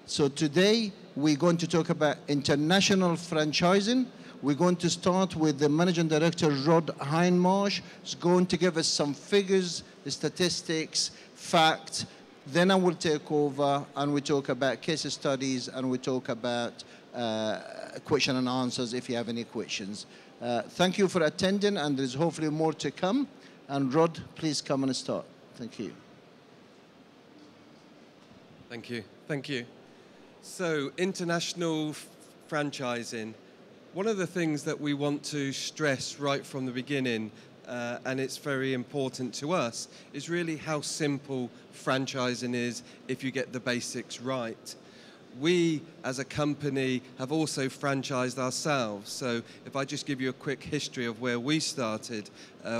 So today we're going to talk about international franchising. We're going to start with the Managing Director, HindMARSH. He's going to give us some figures, statistics, facts. Then I will take over and we talk about case studies and we talk about question and answers if you have any questions. Thank you for attending, and there's hopefully more to come. And Rod, please come and start. Thank you. Thank you. Thank you. So, international franchising. One of the things that we want to stress right from the beginning, and it's very important to us, is really how simple franchising is if you get the basics right. We, as a company, have also franchised ourselves. So if I just give you a quick history of where we started,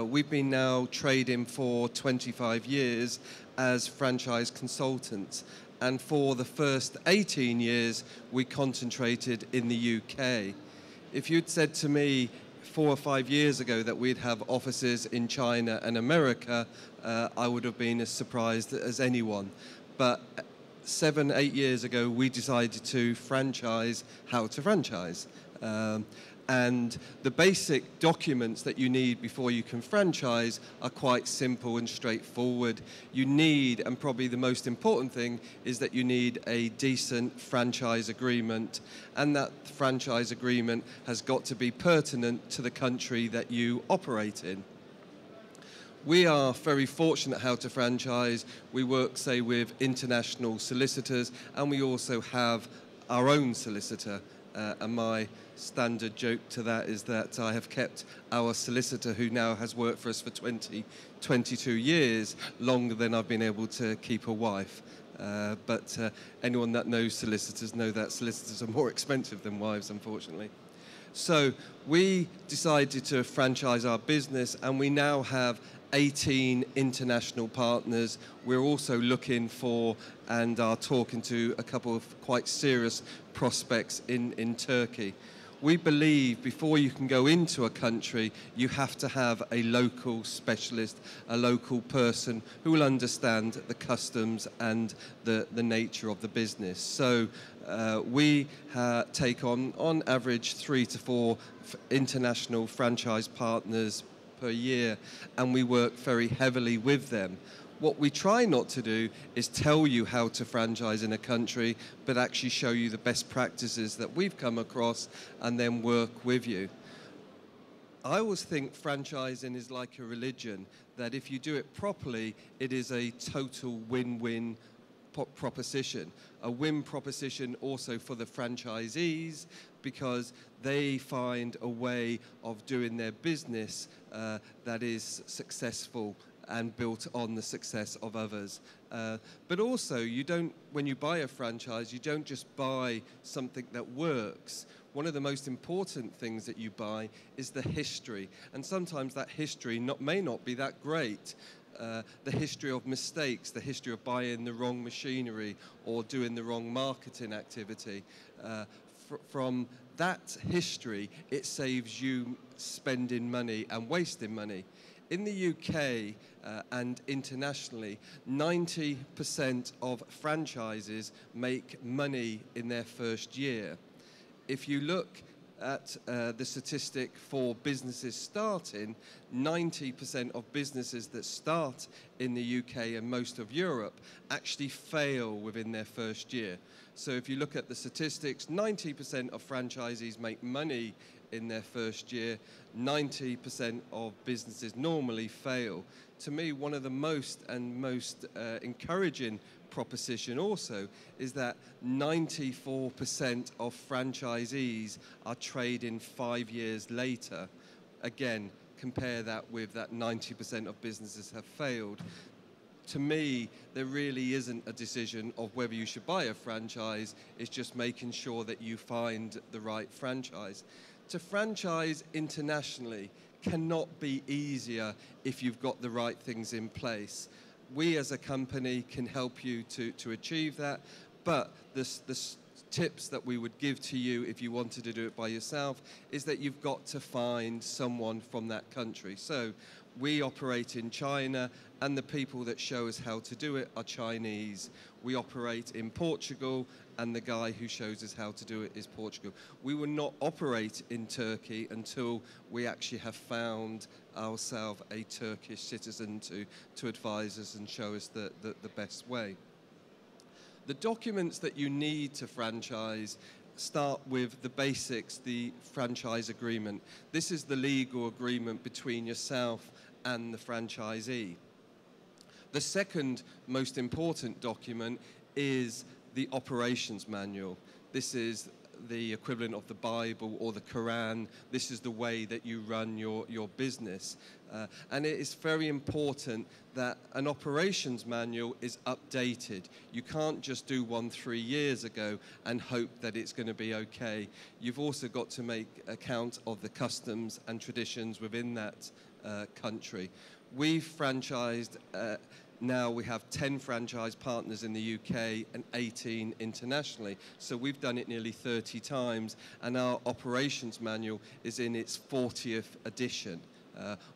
we've been now trading for 25 years as franchise consultants. And for the first 18 years, we concentrated in the UK. If you'd said to me 4 or 5 years ago that we'd have offices in China and America, I would have been as surprised as anyone. But 7, 8 years ago, we decided to franchise how to franchise. And the basic documents that you need before you can franchise are quite simple and straightforward. You need, and probably the most important thing, is that you need a decent franchise agreement. And that franchise agreement has got to be pertinent to the country that you operate in. We are very fortunate how to franchise. We work, say, with international solicitors, and we also have our own solicitor. And my standard joke to that is that I have kept our solicitor, who now has worked for us for 22 years, longer than I've been able to keep a wife. But anyone that knows solicitors know that solicitors are more expensive than wives, unfortunately. So we decided to franchise our business, and we now have 18 international partners. We're also looking for and are talking to a couple of quite serious prospects in Turkey. We believe before you can go into a country, you have to have a local specialist, a local person who will understand the customs and the nature of the business. So we take on average 3 to 4 international franchise partners per year, and we work very heavily with them. What we try not to do is tell you how to franchise in a country, but actually show you the best practices that we've come across and then work with you. I always think franchising is like a religion, that if you do it properly, it is a total win-win proposition. A win proposition also for the franchisees, because they find a way of doing their business that is successful and built on the success of others. But also, when you buy a franchise, you don't just buy something that works. One of the most important things that you buy is the history. And sometimes that history may not be that great. The history of mistakes, the history of buying the wrong machinery or doing the wrong marketing activity. From that history, it saves you spending money and wasting money. In the UK and internationally, 90% of franchises make money in their first year. If you look at the statistic for businesses starting, 90% of businesses that start in the UK and most of Europe actually fail within their first year. So if you look at the statistics, 90% of franchisees make money in their first year, 90% of businesses normally fail. To me, one of the most encouraging proposition also is that 94% of franchisees are trading 5 years later. Again, compare that with that 90% of businesses have failed. To me, there really isn't a decision of whether you should buy a franchise. It's just making sure that you find the right franchise. To franchise internationally cannot be easier if you've got the right things in place. We as a company can help you to achieve that, but the tips that we would give to you if you wanted to do it by yourself is that you've got to find someone from that country. So We operate in China, and the people that show us how to do it are Chinese. We operate in Portugal, and the guy who shows us how to do it is Portugal. We will not operate in Turkey until we actually have found ourselves a Turkish citizen to advise us and show us the best way. The documents that you need to franchise start with the basics, the franchise agreement. This is the legal agreement between yourself and the franchisee. The second most important document is the operations manual. This is the equivalent of the Bible or the Quran. This is the way that you run your business. And it is very important that an operations manual is updated. You can't just do one 3 years ago and hope that it's going to be okay. You've also got to make account of the customs and traditions within that country. We've franchised, now we have 10 franchise partners in the UK and 18 internationally. So we've done it nearly 30 times, and our operations manual is in its 40th edition.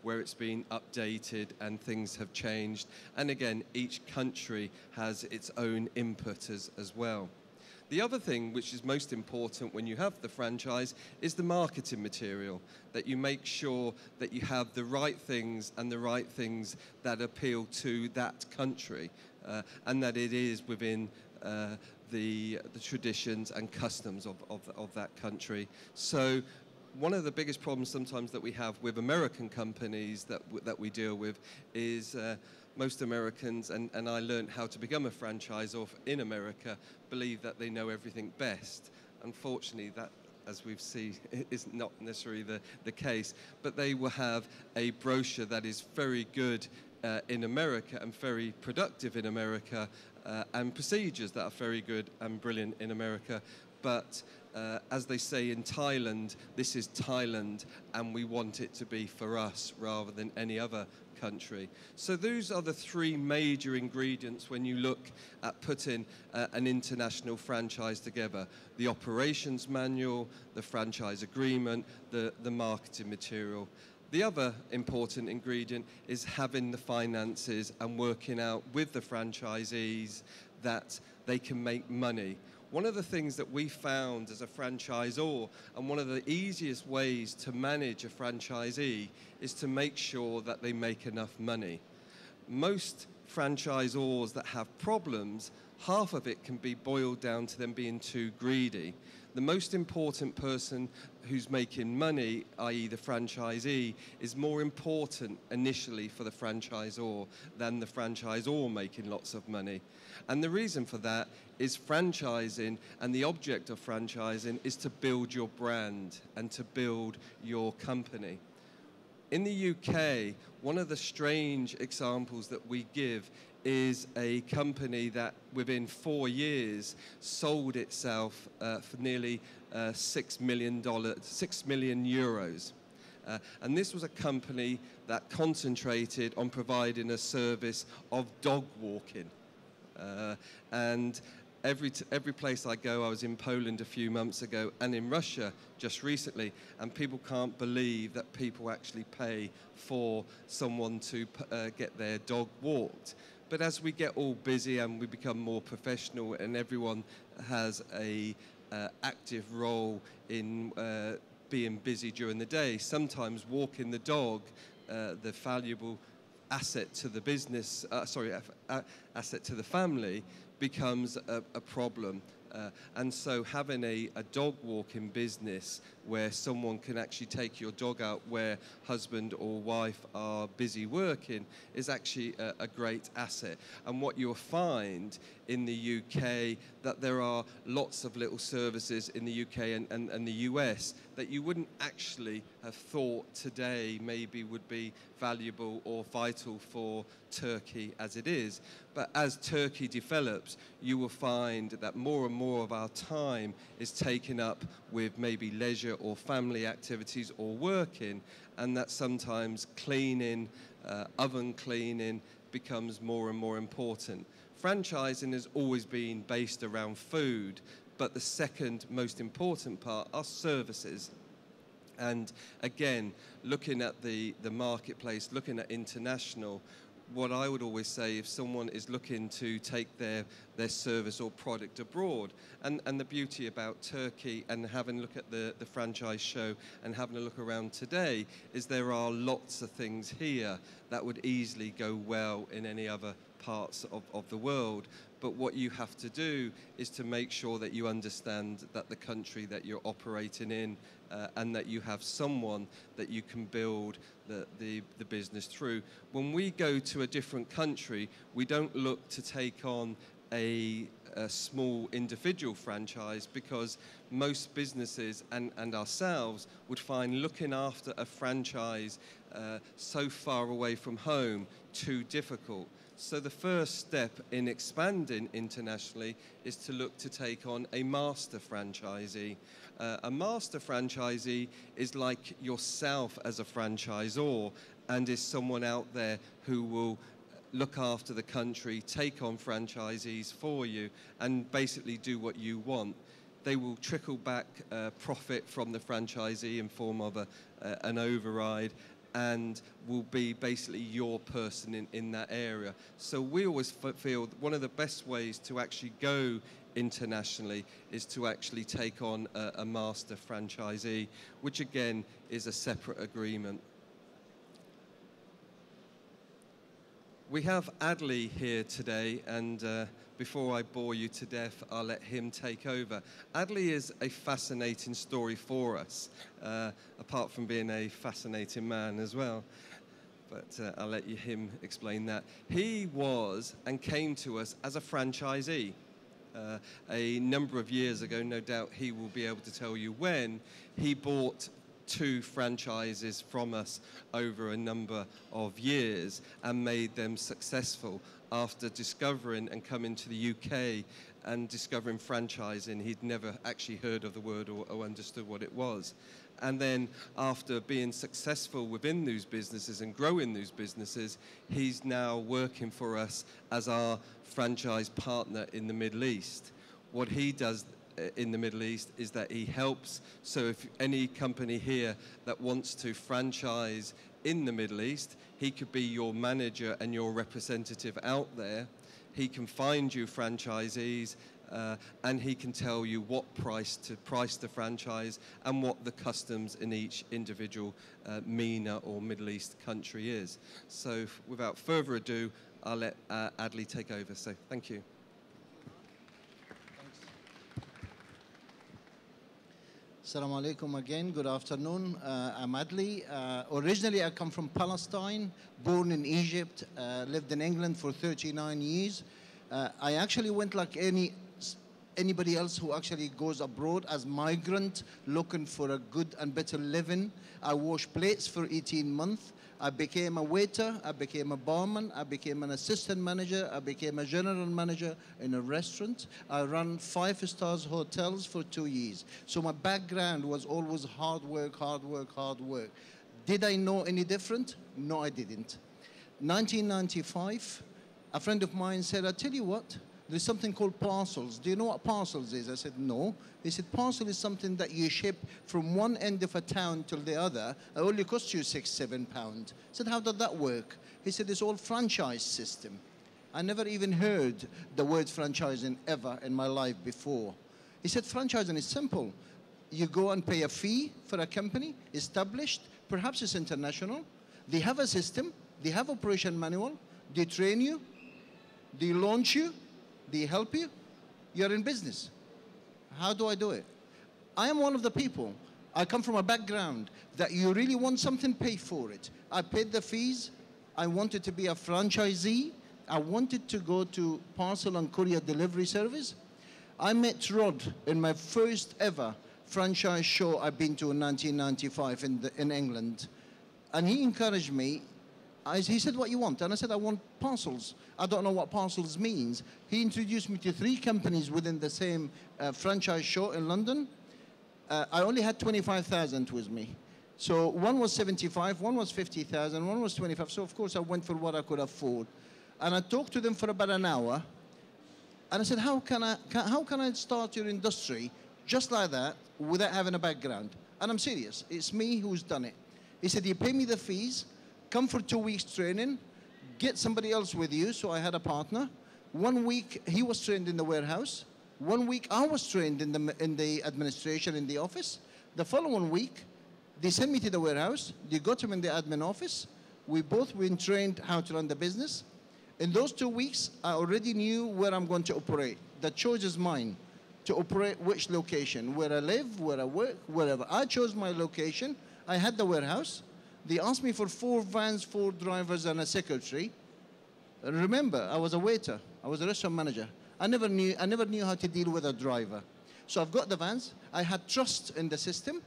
Where it's been updated and things have changed. And again, each country has its own input as well. The other thing which is most important when you have the franchise is the marketing material, that you make sure that you have the right things and the right things that appeal to that country, and that it is within the traditions and customs of that country. So one of the biggest problems sometimes that we have with American companies that we deal with is most Americans, and I learned how to become a franchisor in America, believe that they know everything best. Unfortunately, that, as we've seen, is not necessarily the case, but they will have a brochure that is very good in America and very productive in America, and procedures that are very good and brilliant in America. But as they say in Thailand, this is Thailand, and we want it to be for us rather than any other country. So those are the three major ingredients when you look at putting an international franchise together: the operations manual, the franchise agreement, the marketing material. The other important ingredient is having the finances and working out with the franchisees that they can make money. One of the things that we found as a franchisor, and one of the easiest ways to manage a franchisee, is to make sure that they make enough money. Most franchisors that have problems, half of it can be boiled down to them being too greedy. The most important person who's making money, i.e. the franchisee, is more important initially for the franchisor than the franchisor making lots of money. And the reason for that is franchising, and the object of franchising is to build your brand and to build your company. In the UK, one of the strange examples that we give is a company that within 4 years sold itself for nearly $6 million. And this was a company that concentrated on providing a service of dog walking. And every place I go, I was in Poland a few months ago and in Russia just recently, and people can't believe that people actually pay for someone to get their dog walked. But as we get all busy and we become more professional, and everyone has a active role in being busy during the day, sometimes walking the dog, the valuable asset to the business, asset to the family, becomes a problem. And so having a dog walking business where someone can actually take your dog out where husband or wife are busy working is actually a great asset. And what you'll find in the UK, that there are lots of little services in the UK and the US that you wouldn't actually have thought today maybe would be valuable or vital for Turkey as it is. But as Turkey develops, you will find that more and more of our time is taken up with maybe leisure or family activities or working, and that sometimes cleaning, oven cleaning becomes more and more important. Franchising has always been based around food, but the second most important part are services. And again, looking at the marketplace, looking at international, what I would always say, if someone is looking to take their service or product abroad, and the beauty about Turkey and having a look at the franchise show and having a look around today, is there are lots of things here that would easily go well in any other parts of the world. But what you have to do is to make sure that you understand that the country that you're operating in and that you have someone that you can build the business through. When we go to a different country, we don't look to take on a small individual franchise, because most businesses and ourselves would find looking after a franchise so far away from home too difficult. So the first step in expanding internationally is to look to take on a master franchisee. A master franchisee is like yourself as a franchisor, and is someone out there who will look after the country, take on franchisees for you, and basically do what you want. They will trickle back profit from the franchisee in form of an override, and will be basically your person in that area. So we always feel one of the best ways to actually go internationally is to actually take on a master franchisee, which again is a separate agreement. We have Adley here today, and before I bore you to death, I'll let him take over. Adley is a fascinating story for us, apart from being a fascinating man as well. But I'll let him explain that. He was and came to us as a franchisee a number of years ago. No doubt he will be able to tell you when. He bought 2 franchises from us over a number of years and made them successful after discovering and coming to the UK and discovering franchising. He'd never actually heard of the word or understood what it was. And then after being successful within those businesses and growing those businesses, he's now working for us as our franchise partner in the Middle East. What he does in the Middle East is that he helps, so if any company here that wants to franchise in the Middle East, he could be your manager and your representative out there. He can find you franchisees, and he can tell you what price to price the franchise and what the customs in each individual MENA or Middle East country is. So without further ado, I'll let Adley take over. So thank you. Assalamu alaikum again, good afternoon. I'm Adley. Originally I come from Palestine, born in Egypt, lived in England for 39 years. I actually went like anybody else who actually goes abroad as migrant, looking for a good and better living. I washed plates for 18 months. I became a waiter, I became a barman, I became an assistant manager, I became a general manager in a restaurant. I ran 5-star hotels for 2 years. So my background was always hard work, hard work, hard work. Did I know any different? No, I didn't. 1995, a friend of mine said, I tell you what, there's something called parcels. Do you know what parcels is? I said, no. He said, parcel is something that you ship from one end of a town till the other. It only costs you £6-7. I said, how does that work? He said, it's all franchise system. I never even heard the word franchising ever in my life before. He said, franchising is simple. You go and pay a fee for a company, established, perhaps it's international. They have a system, they have operation manual, they train you, they launch you, they help you, you're in business. How do I do it? I am one of the people. I come from a background that you really want something, pay for it. I paid the fees. I wanted to be a franchisee. I wanted to go to parcel and courier delivery service. I met Rod in my first ever franchise show I've been to in 1995 in England. And he encouraged me. He said, what you want? And I said, I want parcels. I don't know what parcels means. He introduced me to 3 companies within the same franchise show in London. I only had 25,000 with me. So one was 75, one was 50,000, one was 25. So of course I went for what I could afford. And I talked to them for about an hour. And I said, how can I start your industry just like that without having a background? And I'm serious. It's me who's done it. He said, you pay me the fees, come for 2 weeks training, get somebody else with you. So I had a partner. 1 week, he was trained in the warehouse. 1 week, I was trained in the administration, in the office. The following week, they sent me to the warehouse. They got him in the admin office. We both been trained how to run the business. In those 2 weeks, I already knew where I'm going to operate. The choice is mine to operate which location, where I live, where I work, wherever. I chose my location. I had the warehouse. They asked me for 4 vans, 4 drivers, and a secretary. Remember, I was a waiter. I was a restaurant manager. I never knew how to deal with a driver. So I've got the vans. I had trust in the system.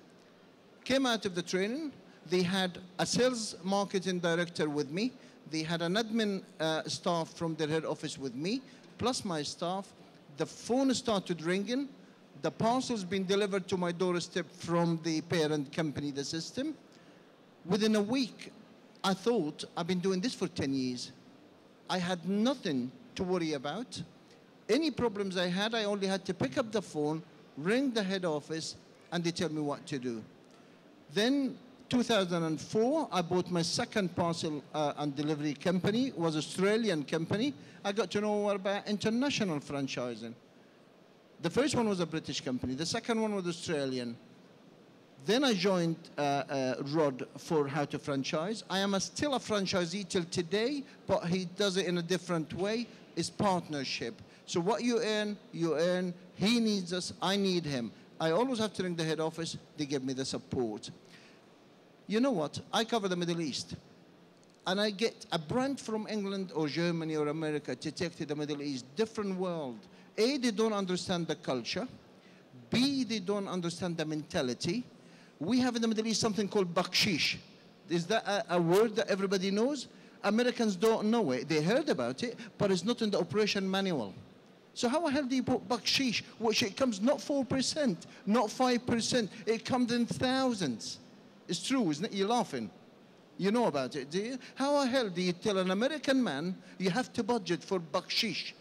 Came out of the training. They had a sales marketing director with me. They had an admin staff from their head office with me, plus my staff. The phone started ringing. The parcel's been delivered to my doorstep from the parent company, the system. Within a week, I thought, I've been doing this for 10 years. I had nothing to worry about. Any problems I had, I only had to pick up the phone, ring the head office, and they tell me what to do. Then 2004, I bought my second parcel and delivery company. It was an Australian company. I got to know more about international franchising. The first one was a British company. The second one was Australian. Then I joined Rod for how to franchise. I am still a franchisee till today, but he does it in a different way. It's partnership. So what you earn, you earn. He needs us, I need him. I always have to ring the head office. They give me the support. You know what? I cover the Middle East. And I get a brand from England or Germany or America to take to the Middle East. Different world. A, they don't understand the culture. B, they don't understand the mentality. We have in the Middle East something called bakshish. Is that a word that everybody knows? Americans don't know it. They heard about it, but it's not in the operation manual. So how the hell do you put bakshish, which it comes not 4%, not 5%, it comes in thousands. It's true, isn't it? You're laughing. You know about it, do you? How the hell do you tell an American man you have to budget for bakshish?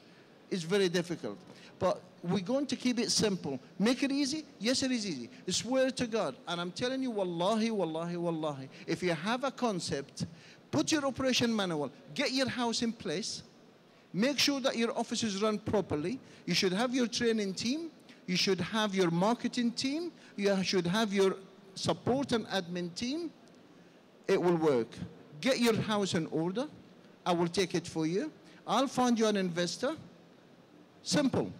It's very difficult. But we're going to keep it simple. Make it easy? Yes, it is easy. I swear to God. And I'm telling you, wallahi, wallahi, wallahi, if you have a concept, put your operation manual, get your house in place, make sure that your office is run properly. You should have your training team. You should have your marketing team. You should have your support and admin team. It will work. Get your house in order. I will take it for you. I'll find you an investor. Simple.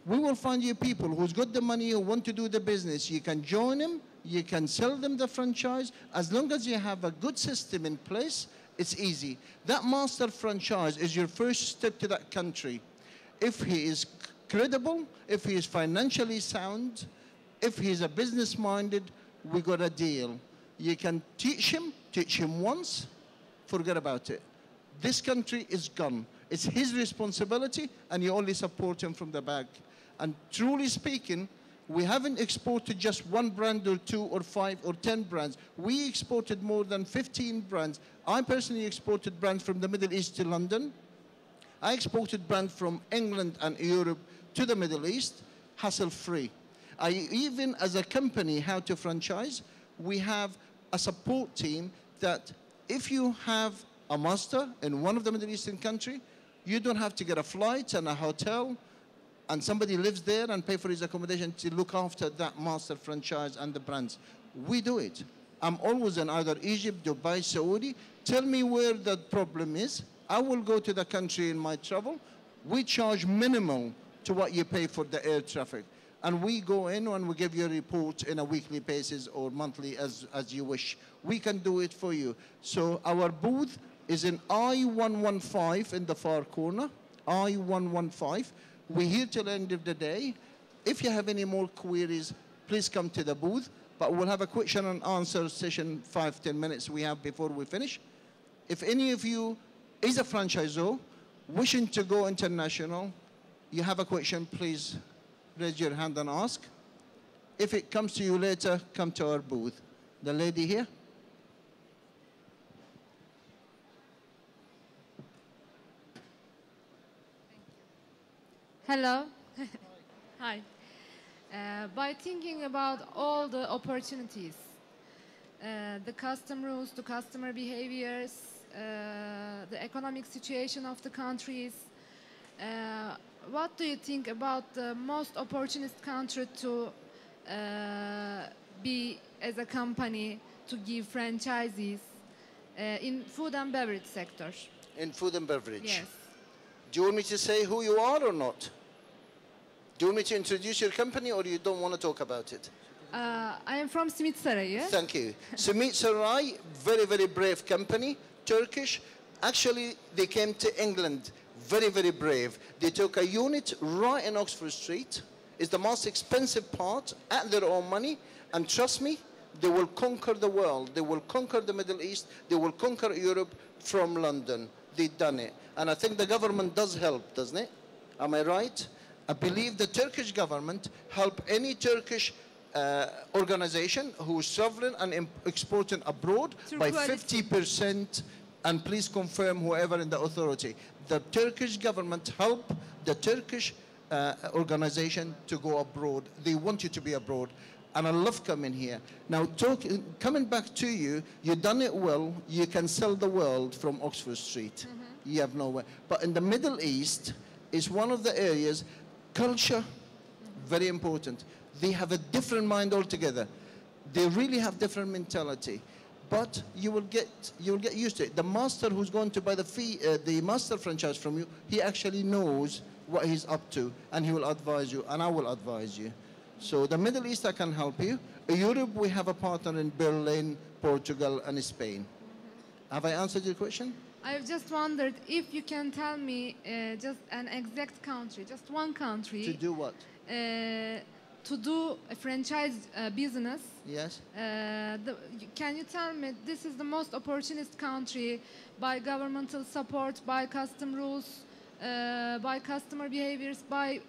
We will find you people who's got the money, who want to do the business. You can join them. You can sell them the franchise. As long as you have a good system in place, it's easy. That master franchise is your first step to that country. If he is credible, if he is financially sound, if he's a business-minded, we got a deal. You can teach him once, forget about it. This country is gone. It's his responsibility, and you only support him from the back. And truly speaking, we haven't exported just one brand or 2 or 5 or 10 brands. We exported more than 15 brands. I personally exported brands from the Middle East to London. I exported brands from England and Europe to the Middle East, hassle-free. Even as a company, how to franchise, we have a support team that if you have a master in one of the Middle Eastern countries, you don't have to get a flight and a hotel and somebody lives there and pay for his accommodation to look after that master franchise and the brands. We do it. I'm always in either Egypt, Dubai, Saudi. Tell me where the problem is. I will go to the country in my travel. We charge minimal to what you pay for the air traffic. And we go in and we give you a report in a weekly basis or monthly as you wish. We can do it for you. So our booth is in I-115 in the far corner, I-115. We're here till the end of the day. If you have any more queries, please come to the booth. But we'll have a question and answer session, 5-10 minutes we have before we finish. If any of you is a franchisor wishing to go international, you have a question, please raise your hand and ask. If it comes to you later, come to our booth. The lady here. Hello. Hi. By thinking about all the opportunities, the custom rules, the customer behaviors, the economic situation of the countries, what do you think about the most opportunist country to be as a company to give franchises in food and beverage sector? In food and beverage? Yes. Do you want me to say who you are or not? Do you want me to introduce your company or you don't want to talk about it? I am from Simit Sarayı. Thank you. Simit Saray, very, very brave company, Turkish. Actually, they came to England, very, very brave. They took a unit right in Oxford Street. It's the most expensive part at their own money. And trust me, they will conquer the world. They will conquer the Middle East. They will conquer Europe from London. They've done it. And I think the government does help, doesn't it? Am I right? I believe the Turkish government help any Turkish organization who is traveling and exporting abroad by 50%. And please confirm whoever in the authority. The Turkish government help the Turkish organization to go abroad. They want you to be abroad. And I love coming here. Now, coming back to you, you've done it well. You can sell the world from Oxford Street. Mm-hmm. You have nowhere. But in the Middle East is one of the areas, culture, very important. They have a different mind altogether. They really have different mentality. But you will get used to it. The master who's going to buy the master franchise from you, he actually knows what he's up to, and he will advise you, and I will advise you. So the Middle East, I can help you. Europe, we have a partner in Berlin, Portugal, and Spain. Mm-hmm. Have I answered your question? I've just wondered if you can tell me just an exact country, just one country. To do what? To do a franchise business. Yes. Can you tell me this is the most opportunist country by governmental support, by custom rules, by customer behaviors, by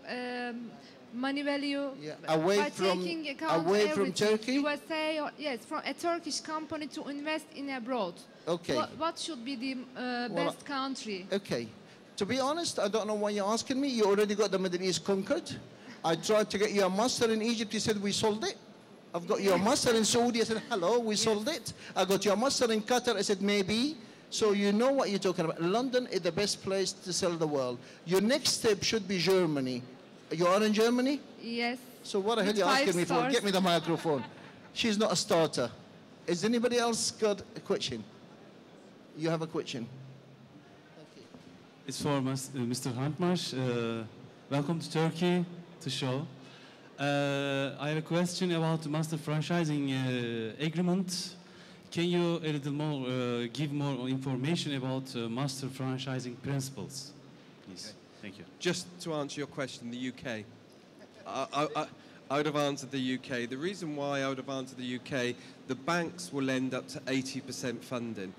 money value, away from Turkey? USA, yes, from a Turkish company to invest in abroad. Okay. What should be the best country? Okay. To be honest, I don't know why you're asking me. You already got the Middle East conquered. I tried to get you a master in Egypt. You said we sold it. I've got you a master in Saudi. I said, hello, we sold it. I got you a master in Qatar. I said, maybe. So you know what you're talking about. London is the best place to sell the world. Your next step should be Germany. You are in Germany? Yes. So what the hell are you asking me for? Get me the microphone. She's not a starter. Has anybody else got a question? You have a question? Okay. It's for Mr. HindMARSH. Welcome to Turkey to show. I have a question about the master franchising agreement. Can you a little more give more information about master franchising principles, please? Okay. Thank you. Just to answer your question, the UK. I would have answered the UK. The reason why I would have answered the UK, the banks will end up to 80% funding,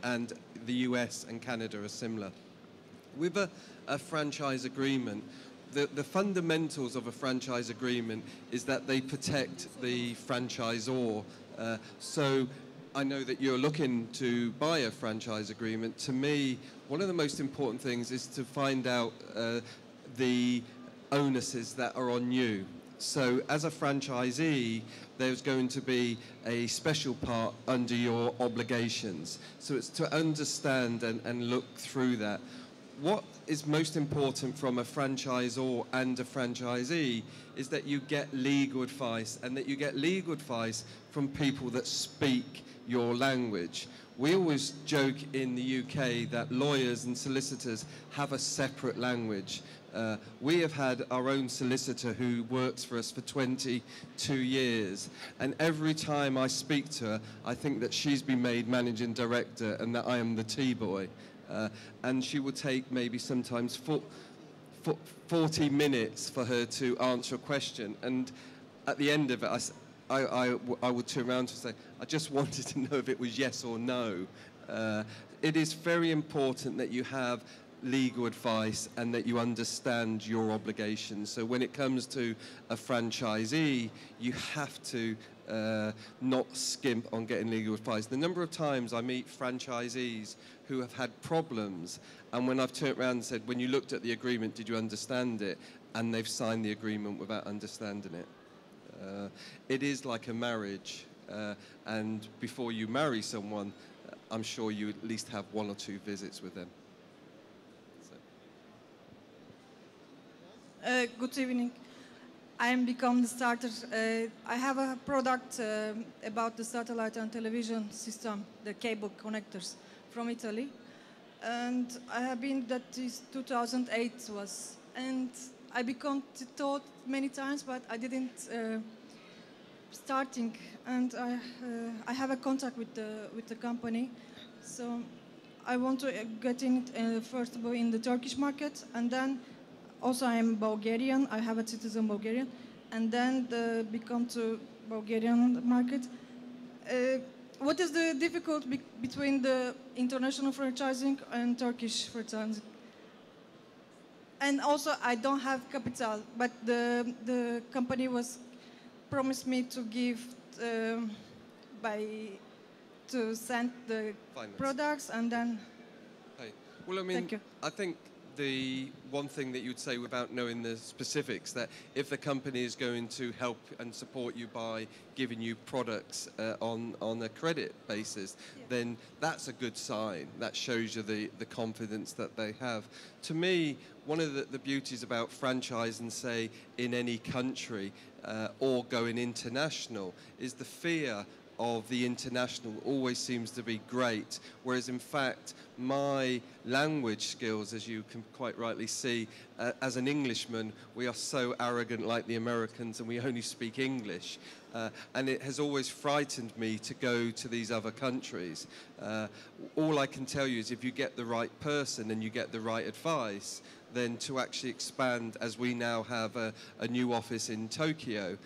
and the US and Canada are similar. With a franchise agreement, the fundamentals of a franchise agreement is that they protect the franchisor. So I know that you're looking to buy a franchise agreement. To me, one of the most important things is to find out the onuses that are on you. So as a franchisee, there's going to be a special part under your obligations. So it's to understand and look through that. What is most important from a franchisor and a franchisee is that you get legal advice, and that you get legal advice from people that speak your language. We always joke in the UK that lawyers and solicitors have a separate language. We have had our own solicitor who works for us for 22 years, and every time I speak to her, I think that she's been made managing director and that I am the T-boy. And she will take maybe sometimes 40 minutes for her to answer a question. And at the end of it, I would turn around and say, I just wanted to know if it was yes or no. It is very important that you have legal advice and that you understand your obligations. So when it comes to a franchisee, you have to not skimp on getting legal advice. The number of times I meet franchisees who have had problems, and when I've turned around and said, when you looked at the agreement, did you understand it? and they've signed the agreement without understanding it. It is like a marriage, and before you marry someone, I'm sure you at least have 1 or 2 visits with them. Good evening. I am become the starter. I have a product about the satellite and television system, the cable connectors from Italy. And I have been, that is 2008 was. And I become taught many times, but I didn't starting. And I have a contact with the company. So I want to get in first of all in the Turkish market, and then also I'm Bulgarian. I have a citizen Bulgarian, and then become to Bulgarian market. What is the difficulty between the international franchising and Turkish franchising? And also, I don't have capital, but the company was promised me to give to send the Finance. products, and then. Hey. Well, I mean, Thank you. I think the one thing that you'd say without knowing the specifics, that if the company is going to help and support you by giving you products on a credit basis, then that's a good sign. That shows you the confidence that they have. To me, one of the beauties about franchising, say, in any country or going international, is the fear of the international always seems to be great, whereas in fact my language skills, as you can quite rightly see, as an Englishman, we are so arrogant like the Americans, and we only speak English. And it has always frightened me to go to these other countries. All I can tell you is if you get the right person and you get the right advice, then to actually expand, as we now have a new office in Tokyo,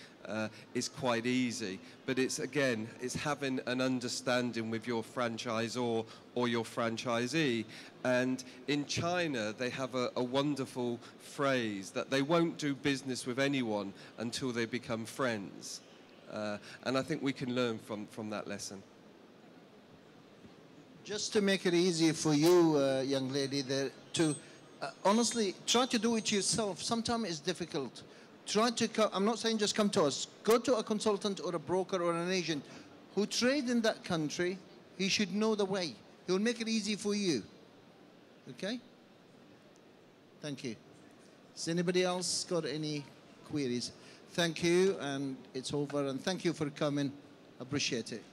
is quite easy. But it's, again, it's having an understanding with your franchisor or your franchisee. And in China, they have a wonderful phrase that they won't do business with anyone until they become friends. And I think we can learn from that lesson. Just to make it easy for you, young lady, honestly, try to do it yourself. Sometimes it's difficult. I'm not saying just come to us. Go to a consultant or a broker or an agent who trade in that country. He should know the way. He will make it easy for you. Okay? Thank you. Has anybody else got any queries? Thank you, and it's over. And thank you for coming. Appreciate it.